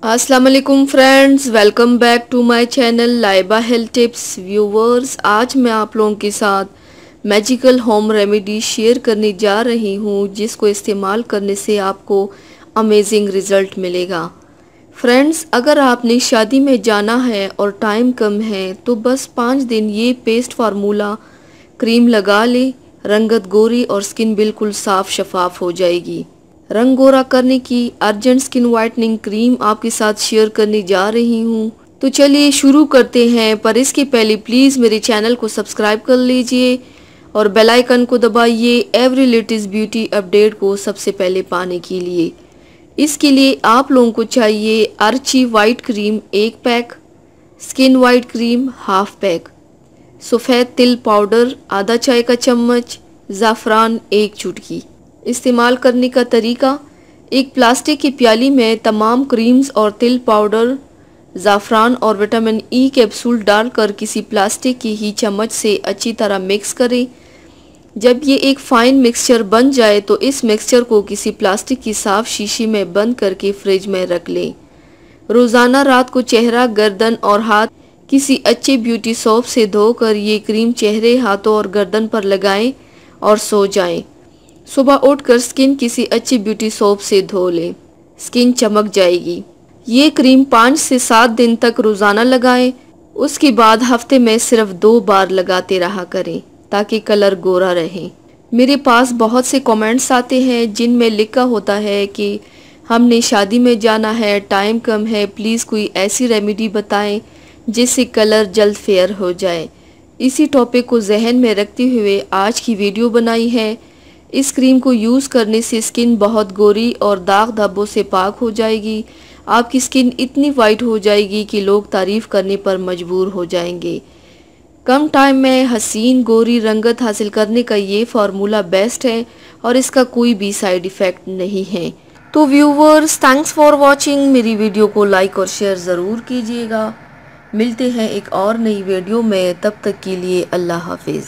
अस्सलाम वालेकुम friends, welcome back to my channel Laiba health tips. Viewers, आज मैं आप लोगों के साथ मैजिकल होम रेमेडी शेयर करने जा रही हूँ जिसको इस्तेमाल करने से आपको अमेजिंग रिज़ल्ट मिलेगा। फ्रेंड्स, अगर आपने शादी में जाना है और टाइम कम है तो बस 5 दिन ये पेस्ट फार्मूला क्रीम लगा ले, रंगत गोरी और स्किन बिल्कुल साफ शफाफ हो जाएगी। रंग गोरा करने की अर्जेंट स्किन वाइटनिंग क्रीम आपके साथ शेयर करने जा रही हूँ। तो चलिए शुरू करते हैं, पर इसके पहले प्लीज़ मेरे चैनल को सब्सक्राइब कर लीजिए और बेल आइकन को दबाइए एवरी लेटेस्ट ब्यूटी अपडेट को सबसे पहले पाने के लिए। इसके लिए आप लोगों को चाहिए Archi white cream 1 pack, skin white cream half pack, सफ़ेद तिल पाउडर आधा चाय का चम्मच, ज़ाफ़रान 1 चुटकी। इस्तेमाल करने का तरीका, एक प्लास्टिक की प्याली में तमाम क्रीम्स और तिल पाउडर, ज़ाफ़रान और विटामिन ई कैप्सूल डालकर किसी प्लास्टिक की ही चम्मच से अच्छी तरह मिक्स करें। जब ये एक फाइन मिक्सचर बन जाए तो इस मिक्सचर को किसी प्लास्टिक की साफ शीशी में बंद करके फ्रिज में रख लें। रोज़ाना रात को चेहरा, गर्दन और हाथ किसी अच्छे ब्यूटी सोप से धोकर ये क्रीम चेहरे, हाथों और गर्दन पर लगाएं और सो जाएं। सुबह उठकर स्किन किसी अच्छी ब्यूटी सोप से धो लें, स्किन चमक जाएगी। ये क्रीम 5 से 7 दिन तक रोज़ाना लगाएं। उसके बाद हफ्ते में सिर्फ 2 बार लगाते रहा करें ताकि कलर गोरा रहे। मेरे पास बहुत से कमेंट्स आते हैं जिनमें लिखा होता है कि हमने शादी में जाना है, टाइम कम है, प्लीज़ कोई ऐसी रेमेडी बताएं जिससे कलर जल्द फेयर हो जाए। इसी टॉपिक को जहन में रखते हुए आज की वीडियो बनाई है। इस क्रीम को यूज़ करने से स्किन बहुत गोरी और दाग धब्बों से पाक हो जाएगी। आपकी स्किन इतनी वाइट हो जाएगी कि लोग तारीफ़ करने पर मजबूर हो जाएंगे। कम टाइम में हसीन गोरी रंगत हासिल करने का ये फार्मूला बेस्ट है और इसका कोई भी साइड इफ़ेक्ट नहीं है। तो व्यूवर्स, थैंक्स फॉर वॉचिंग। मेरी वीडियो को लाइक और शेयर ज़रूर कीजिएगा। मिलते हैं एक और नई वीडियो में, तब तक के लिए अल्लाह हाफिज़।